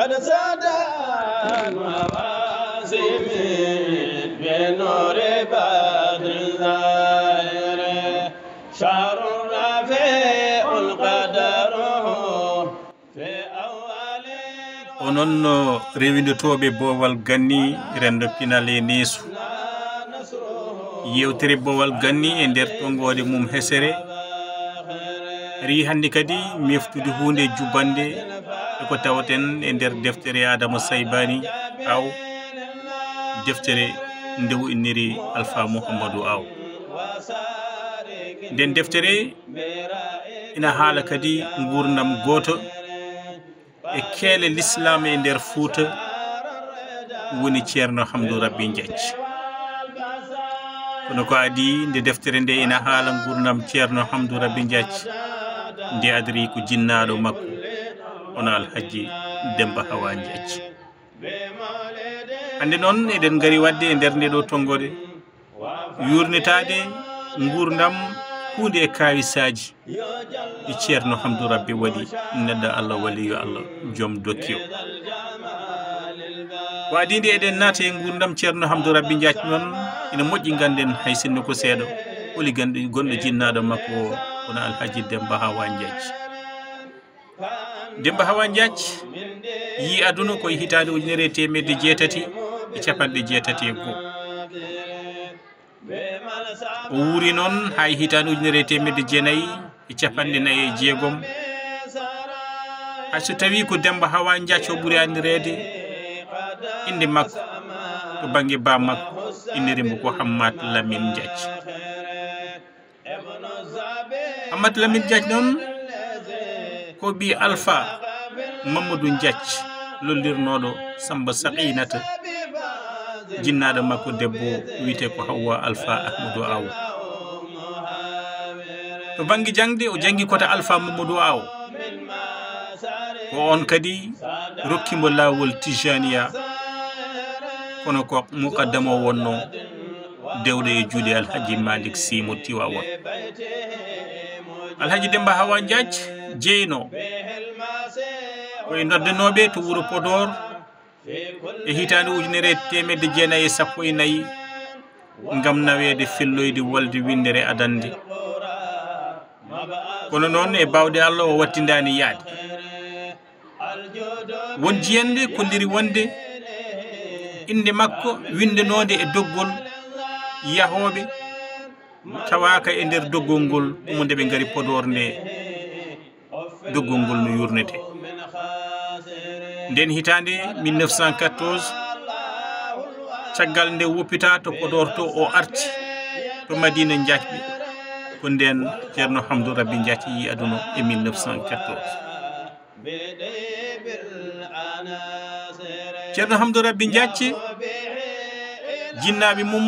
قد زاد مواسم بنور بدر الظاهر شهر رفيع القدر في أول onon rewindotoɓe bowal ganni rendo pinale nesu yewtere bowal ganni e nder tongode mum hesere ri hande kadi meftude hunde jubbande ko tawaten e nder deftere Adama Saybani aw deftere ndewu inniri Alpha Mouhamadou Aw den deftere ina haala kadi gurdam goto e keele l'islam e nder Fouta woni Ceerno Hamdou Rabby Ndiathie kono ko adi nde deftere nde ina haala gurdam Ceerno Hamdou Rabby Ndiathie nde adri ko jinnaɗo makko ono Alhaji Demba Hawa Ndiathie hande noon eɗen gari wadde e nder nde ɗo tongode yurnitade gurdam hunde e kawisaji ɗi Ceerno Hamdou Rabby waɗi neɗɗo Allah waliyo Allah joom dokkiyo ko adi nde eɗen naata e gurdam Ceerno Hamdou Rabby Ndiathie noon ina moƴƴi ganden hay sinno ko seeɗa holi gonɗo jinnaɗo makko wono Alhaji Demba Hawa Ndiathie Demba Hawa Ndiathie yi aduna koye hitande 1981 o wuuri noon hay hitande 1946 hay so tawi ko Demba Hawa Ndiathie o ɓuuri andirede inde makko to banggue ba makko innirimo ko Hammat Lamine Ndiathie Hammat Lamine Ndiathie noon ko ɓi Alpha Mamadou Ndiathie lollirnoɗo Samba Sakinata jinnaɗo makko debbo wiyete ko Hawwa Alpha Ahmadou Aw to banggue jangde o jangi kota Alpha Mamadou Aw ko on kadi rokkimo lawol Tijaniya kono ko mukaddamo wonno dewɗo e juuɗe Alhaji Malick Sy mo Tiwawon Alhaji Demba Hawa Ndiathie jeyno koye noddanoɓe to wuuro Podor e hitande 1914 ngam nawede filloyde wolde windere adande kono noon e bawde Allah o wattindani yaade won jiyande kolliri wonde inde makko windanode e doggol yahoɓe tawaka e nder doggol ngol ɗum nde ɓe gari Podor nde doggol ngol no yurnete nden hitande 1914 caggal nde woppita to Podor to o arti to Madina Ndiathie ko nden Ceerno Hamdou Rabby Ndiathie yi aduna e 1914 Ceerno Hamdou Rabby Ndiathie jinnaɓe mum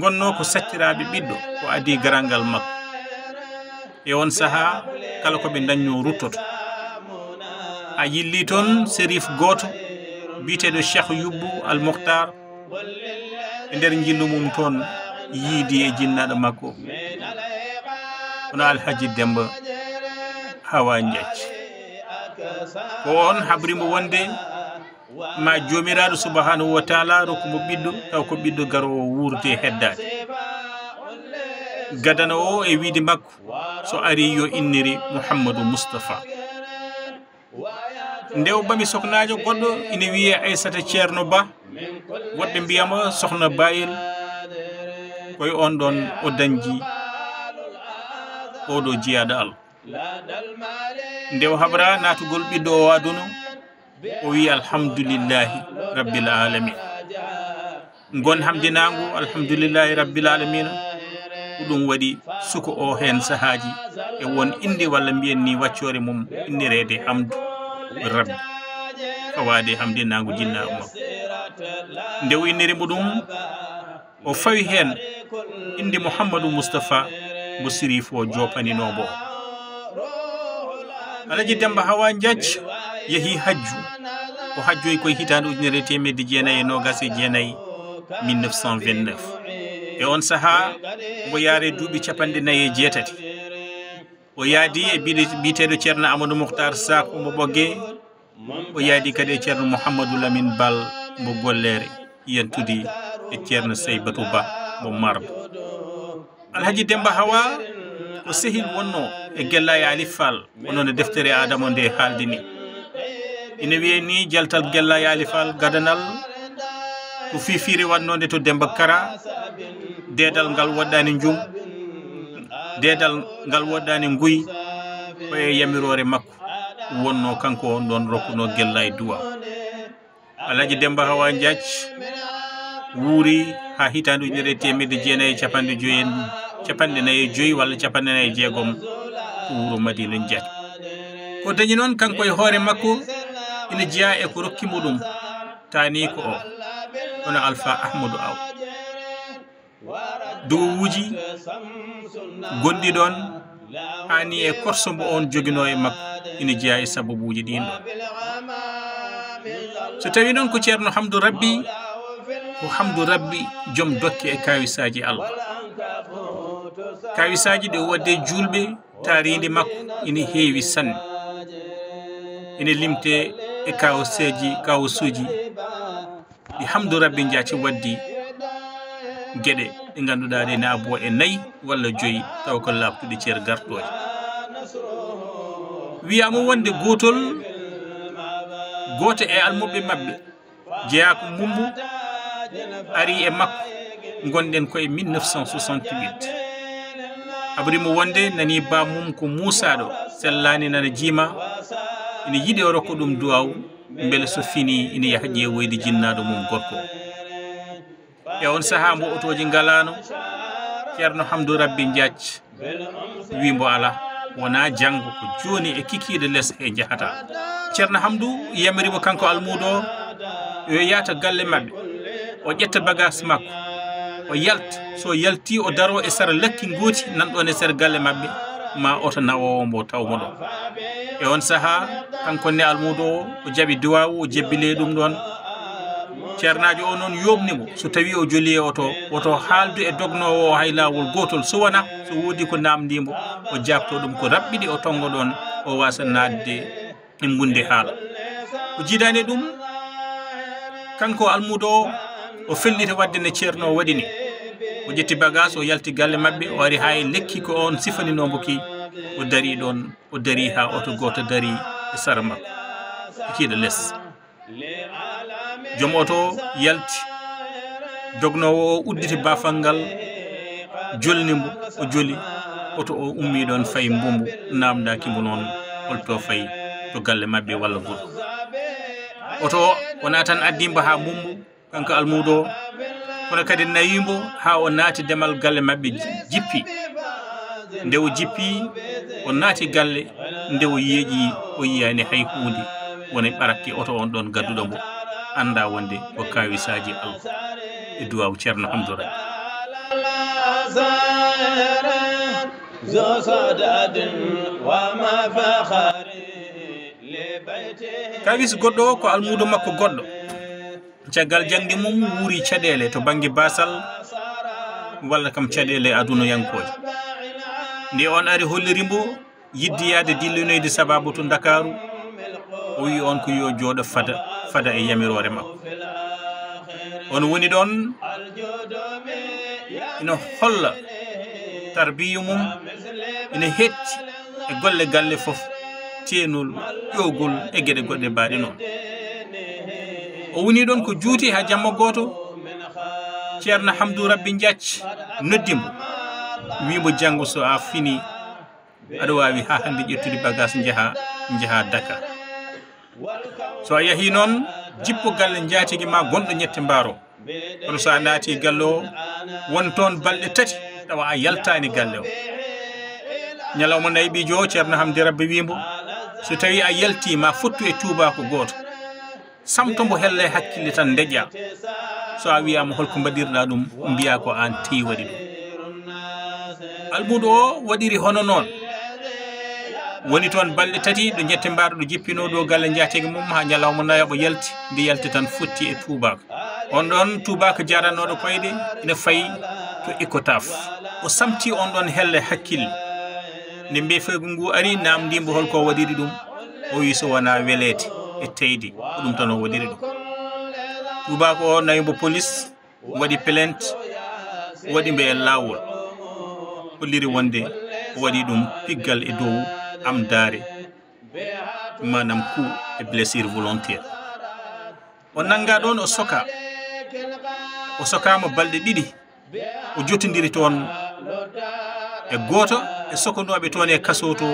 gonno ko sacciraɓe ɓiɗɗo ko adi garangal makko e on saaha kala koɓe dañno ruttoto a yilli toon sérif goto biteɗo Cheikh Youbou Al Mokhtar e nder jillu mum toon yiidi e jinnaɗo makko hono Alhaji Demba Hawa Ndiathie ko on habrimo wonde ma jomiraɗo subhanahu wa taala rokkumo ɓiɗɗo taw ko ɓiɗɗo garowo wurde heddade gadana o e wiide makko so ari yo inniri Mouhamadou Moustapha nde o ɓami soknajo goɗɗo ina wiye Aissata Ceerno Ba woɗɓe mbiyama sokhna Bayel koye on ɗon o dañji oɗo jiyaɗo Allah nde o haɓra natugol ɓiɗɗo o aduna o wi alhamdulillahi rabbil alamin gon hamdinango alhamdulillahi rabbil alamin ko ɗum waɗi suko o hen sahaji e won inde walla mbiyen ni waccore mum innirede Hamdou Rabby fawade hamdinango jinnaɓe makko nde o innirimo ɗum o fawi hen inde Mouhamadou Moustapha mo sirif o jopaninomo Alhaji Demba Hawa Ndiathie yeehi hajju o hajjoyi koye hitande 1929 1929 e on saaha mbo yaare duuɓi 49 o yaadi e biteɗo Ceerno Amadou Mokhtar Sakho mo ɓogge o yaadi kadi e ceerno Mouhamadou Lamine Bal mo gollere yentudi e ceerno Seybatou Ba mo Marba. Alhaji Demba Hawa ko sehil wonno e Guellaye Ali Fall onon e deftere Adama nde haaldi ni. Ina wiye ni jaltal Guellaye Ali Fall gadanal ko fifiri wannode to Demba Kara, dedal ngal waɗɗani njum, dedal ngal waɗɗani nguy, ko e yamirore makko wonno kanko on ɗon rokkuno Guellaye duwa. Alhaji Demba Hawa Diath wuuri ha hitande ujunere temedde jeenayyi e capanɗe nayyi e joyyi walla capanɗe nayyi e jeegom ko wuuro Madina Diath. Ko dañi noon kanko e hoore makko ina jeeya e ko rokkimo ɗum tani ko o hono Alpha Ahmadou Aw. Dowowuji gonɗi ɗon hani e korso mbo on jogino e makko ina jeeya e sababuji ɗin ɗon. So tawi noon ko ceerno Hamdou Rabbi, ko Hamdou Rabbi joom dokke e kawisaji Allah. Kawisaji ɗe wadde julɓe taaridi makko ina heewi sanne, ina limte e kawsuji ɗi Hamdou Rabbi Diath waddi gueɗe ɗe ganduɗa ɗe ne abo e nayyi walla joyyi taw ko labtuɗe ceer gartoje. Wiyama wonde goto e almuɓe mabɓe jeeya ko Mumbu ari e makko gonɗen koye 1968. Abrimo wonde nani ba mum ko Moussa ɗo sellani nana jiima, ina yiiɗi o rokka ɗum duwaw beele so fini ina yaha ƴeewoyde jinnaɗo mum gorko. E on saaha mbo otoji ngalano, ceerno Hamdou Rabbi Diath wimbo ala wona janggo ko joni e kikiɗe less e jahata. Ceerno Hamdou yamirimo kanko almudo yo yaata galle mabɓe o ƴetta bagage makko o yalta, so yalti o daro e sara lakki gooti nanɗon e sara galle mabɓe ma oto nawowo mbo tawmo ɗon. E on saaha kanko ne almudo o jaaɓi duwawu o jebbile ɗum ɗon. ceernajo o noon yobnimo so tawi o joli e oto haaldu e dognowo o hay lawol gotol, so wona so wodi ko namdimo o jabto ɗum ko raɓɓiɗi o tongo ɗon o wasa nadde e gunde haala. O jiidani ɗum kanko almudo o felliti wadde ne ceerno waɗi ni. O ƴetti bagage o yalti galle mabɓe o ari ha e lekki ko on sifaninomo ki o dari ɗon, o dari ha oto goto dari e sara makko e kiiɗa less. Joom oto yalti, dognowo o udditi bafal ngal jolnimo o joli, oto o ummi ɗon fayi mbombu namdakimo noon holto fayi to galle mabɓe walla gol. Oto o natan addimbo ha Mumbu kanko almudo, kono kadi nayimbo ha o naati demal galle mabɓe jippi. Nde o jippi o naati galle, nde o yeeƴi o yiyani hay hunde woni ɓarakki oto on ɗon gadduɗo mbo anda wonde ko kawisaji Allah e duwaw ceerno Hamdou Rabbi. Kawis goɗɗo o ko almudo makko goɗɗo, caggal jangde mum wuuri caɗele to banggue basal walla kam caɗele adunoyankoje. Nde on ari hollirimo yiddiyade dillinoyde sababu to Dakaru, o wi on ko yo jooɗo fada e yamirore makko. On woni ɗon ina holla tarbiyu mum, ina hetti e golle galle fof, teenol ƴowgol e gueɗe goɗɗe mbaɗe noon. O woni ɗon ko juuti ha jamma goto ceerno Hamdou Rabbi Diath noddimo wimo janggo so a fini aɗa wawi ha hande ƴettude bagage jaaha Dakar. So a yahi noon jippo galle jaatigi ma gonɗo ñette mbaro, kono so a naati galle o won toon balɗe tati tawa a yaltani galle o. Ñalawma nayɓijo o ceerno Hamdou Rabbi wimbo so tawi a yalti ma fottu e tubako goto, samtombo hella e hakkille tan deƴƴa. So a wiyama holko mbaɗirɗa ɗum mbiya ko an teyi waɗi ɗum. Almudo o waɗiri hono noon, woni toon balɗe tati ɗo ñette mbaɗo ɗo jippino ɗo galle jaatigi mum ha ñalawma nayoɓo yalti, nde yalti tan fotti e tubako. On ɗon tubako jaranoɗo koyɗe ina fayi to Icotaf. O samti on ɗon helle hakkille. Nde mbefego ngu ari namdimbo holko waɗiri ɗum, o wi so wona welete e teydi ko ɗum tan o waɗiri ɗum tubako o nayimo police waɗi plainte waɗi mbe e lawol holliri wonde o waɗi ɗum piggal e dow amdare manam coup e blessure volontaire o nanga ɗon o sokama balɗe ɗiɗi o jottodiri toon e goto e sokonoɓe toon e kaso to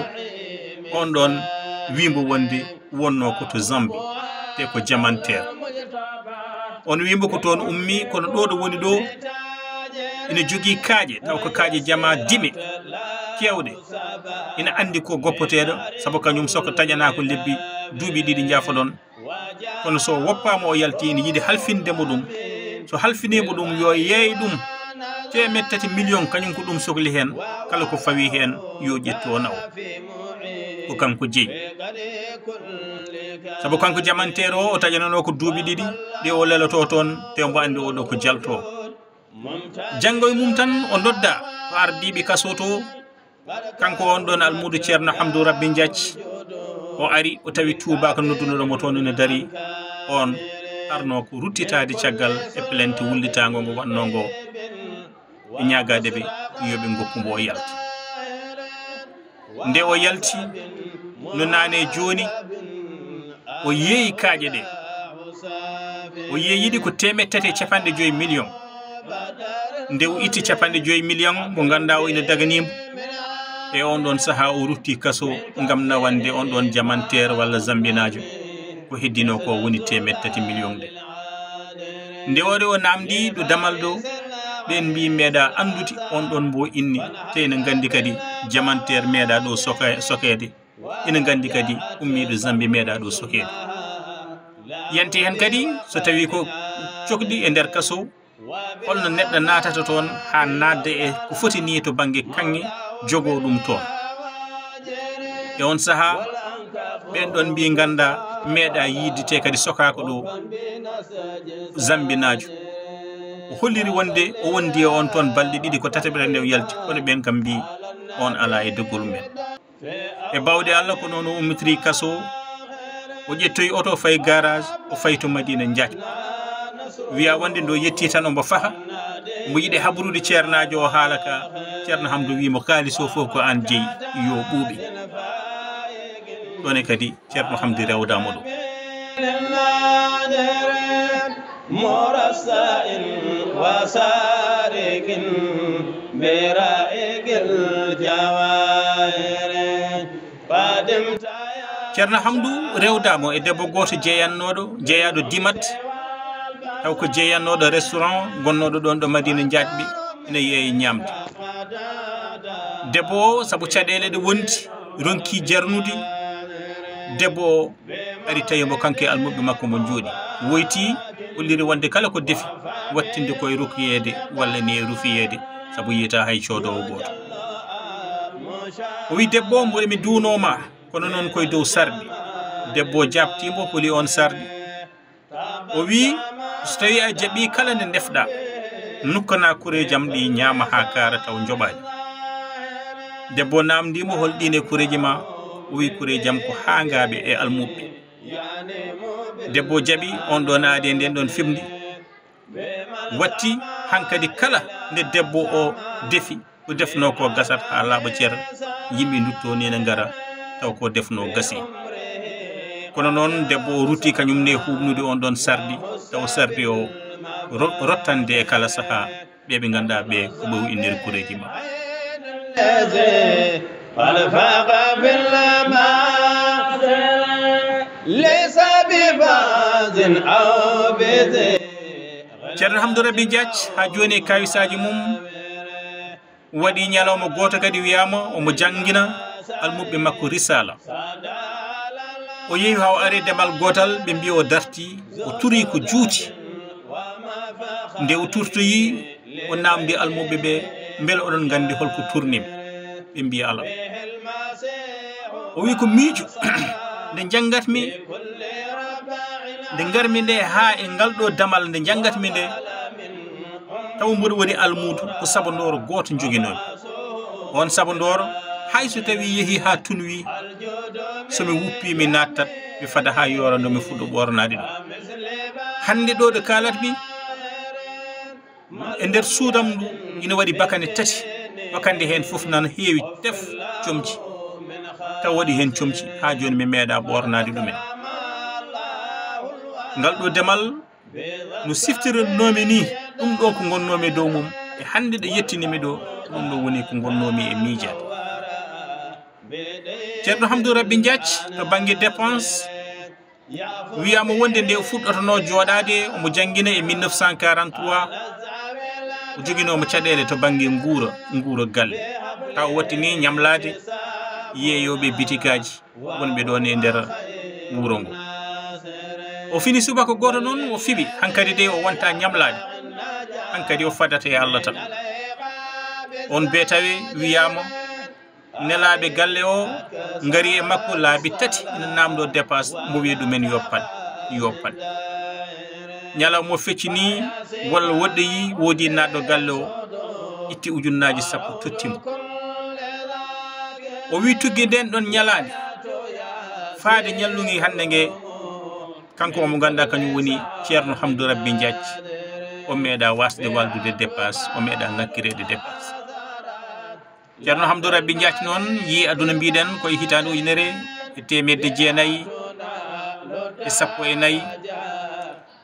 on ɗon wimbo wonde wonno ko to Zambie te ko Diamantere on wimbo ko toon ummi kono ɗo ɗo woni ɗo ina jogui kaaƴe taw ko kaaƴe jama dime kewɗe ina andi ko goppoteɗo saabu kañum soko taƴana ko lebbi duuɓi ɗiɗi jaafa ɗon kono so woppama o yalti ina yiiɗi halfindemo ɗum so halfinimo ɗum yo yeey ɗum 3 million kañum ko ɗum sohli hen kala ko fawi hen yo ƴettu o nawa ko kanko jeeyi saabu kanko Diamantere o taƴanano ko duuɓi ɗiɗi ɗe o leloto toon te mbo andi oɗo ko jalto janggo e mum tan o nodda to ardiɓe kaso to kanko on ɗon almudo ceerno Hamdou Rabbi Diathy o ari o tawi tubako noddunoɗomo toon ene daari on arno ko ruttitade caggal e plainte wullitago ngo wannogo e ñagadeɓe yoɓe goppumo o yalta nde o yalti no nane joni o yeeyi kaaƴe ɗe o yeeyiɗi ko 350 million nde o itti 50 million mo ganduɗa o ina daganimo e on ɗon saaha o rutti kaso gam nawande on ɗon Diamantere walla Zambinajo ko heddino ko woni 3 million ɗe nde oɗo o namdi ɗo damal ɗo ɓen mbi meeɗa andude on ɗon mbo inni te ene gandi kadi Diamantere meeɗa ɗo sokede ina gandi kadi ummiɗo Zambie meeɗa ɗo sokede yanti hen kadi so tawi ko cokɗi e nder kaso holno neɗɗo natata toon ha nadde e ko foti ni to banggue kanŋe jogo ɗum toon e on saaha ɓen ɗon mbi ganda meeɗa yiidite kadi sokako ɗo Zambinajo o holliri wonde o wondi e on toon balɗe ɗiɗi ko tataɓere nde o yalti kono ɓen kam mbi on ala e doggol men e bawɗe Allah ko noon o ummitiri kaso o ƴettoyi oto fayi garage o fayi to Madina Diathy wiya wonde ndo yetti tan omo faha mo yiɗi habrude ceernajo o haala ka ceerno Hamdou wimo kalis o fof ko an jeeyi yo ɓuuɓe ɗone kadi ceerno Hamdou rewdamo ɗum ceerno Hamdou rewdamo e debbo goto jeeyaɗo Dimat taw ko jeeyannoɗo restaurant gonnoɗo ɗon ɗo Madina Diathy ene yeeyi ñamde debbo o saabu caɗele ɗe wondi ronki jarnude debbo o ari tawimo kanko e almuɓe makko mo jooɗi woyti holliri wonde kala ko defi wattinde koye rokuyede walla ni e rufiyede saabu yiyata hay coodowo goto o wi debbo o mboɗemi duunoma kono noon koye dow sarɗi debbo o jabtimo holi on sarɗi o wi so tawi a jaaɓi kala nde defɗa nukkana kureji am ɗi ñaama ha kaara taw joɓaɗi debbo namdimo holɗine kureji ma o wi kureji am ko hangaɓe e almuɓɓe debbo jaaɓi on ɗon aadi e nden ɗon fimdi watti hankadi kala nde debbo o defi ko defno ko gasat ha laaɓa ceer yimɓe duttoni ne gara taw ko defno gasi kono noon debbo o rutti kañum ne huɓnude on ɗon sardi taw sardi o rottande e kala saaha ɓeɓe ganduɗa ɓe ko ɓe innir kureji ma ceerno Hamdou Rabbi Diathy ha joni e kawisaji mum waɗi ñalawma goto kadi wiyama omo jangguina almuɓɓe makko risala o yeehi ha o ari demal gotal ɓe mbi o darti o turi ko juuti nde o turtoyi o namdi almuɓe ɓe beele oɗon gandi holko turnimi ɓe mbi ala o wi ko miijo nde jangatmi nde garmi nde ha e ngal ɗo damal nde jangatmi nde taw mboɗo woni almudu ko sabandoro goto joguinomi on sabandoro hayso tawi yeehi ha tunwi somi wuppi mi nattat mi fada ha yorando mi fuɗɗo ɓornade ɗum hande ɗo ɗo kalatmi e nder suudam ndu ina waɗi bakane tati bakande hen fof nan heewi tef comci taw waɗi hen comci ha joni mi meeɗa ɓornade ɗumen ngal ɗo demal no siftiranomi ni ɗum ɗo ko gonnomi dow mum e hande ɗo yettinimi ɗo ɗum ɗo woni ko gonnomi e miijade ceerno Hamdou Rabby Diatch to banggue dépense wiyama wonde nde fuɗɗotono joɗade omo jangguina e 1943 o joguinomo caɗele to banggue nguura galle taw o wattini ñamlade yeeyoɓe bitikaji wonɓe ɗon e nder wuuro ngo o fini subaka goto noon o fiɓi hankkadi de o wonta ñamlade hankkadi o fadata e Allah tan on be tawi wiyama nelaɓe galle o ngari e makko laabi tati ina namdo dépasse mo wi ɗumen yoppat ñalawma feccini walla woɗɗoyi woodi naɗɗo galle o itti ujunnaji 10 tottimo o wi tuggi nden ɗon ñalade faade ñallugui hande nge kanko omo ganduɗa kañum woni ceerno Hamdou Rabby Diatch o meeɗa wasde waldude dépasse o meeɗa ngakkirede dépasse ceerno Hamdou Rabby Diatch noon yi aduna mbiɗen koye hitande ujunere e 1914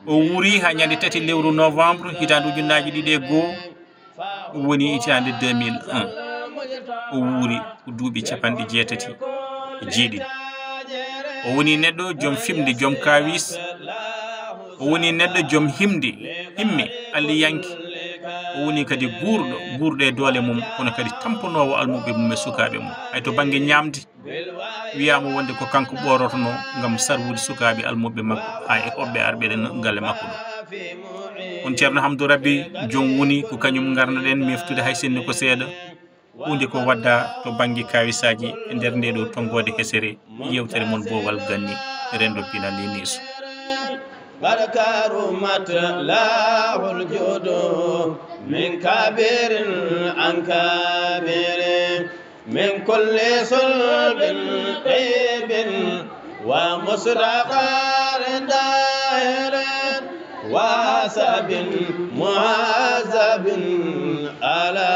o wuuri ha ñande 3 lewru novembre hitande ujunnaji ɗiɗi e goho woni hitande 2001 o wuuri ko duuɓi 80 e jeeɗiɗi o woni neɗɗo joom fimde joom kawis o woni neɗɗo joom himme alliyanki o woni kadi guurɗo e doole mum kono kadi tamponowo almuɓe mum e sukaɓe mum hay to banggue ñamde wiyama wonde ko kanko ɓorotono gam sarwude sukaɓe almuɓe makko ha e hoɓɓe arɓe galle makko ɗo on ceerno Hamdou Rabby jom woni ko kañum garnoɗen meftude hay sinno ko seeɗa hunde ko wadda to banggue kawisaji e nder nde ɗo tonggode hesere yewtere mon boowal ganni rendo pinal niso قد كرمت له الجود من كبير عن كبير من كل صلب طيب ومسرقار دائر واسب معذب على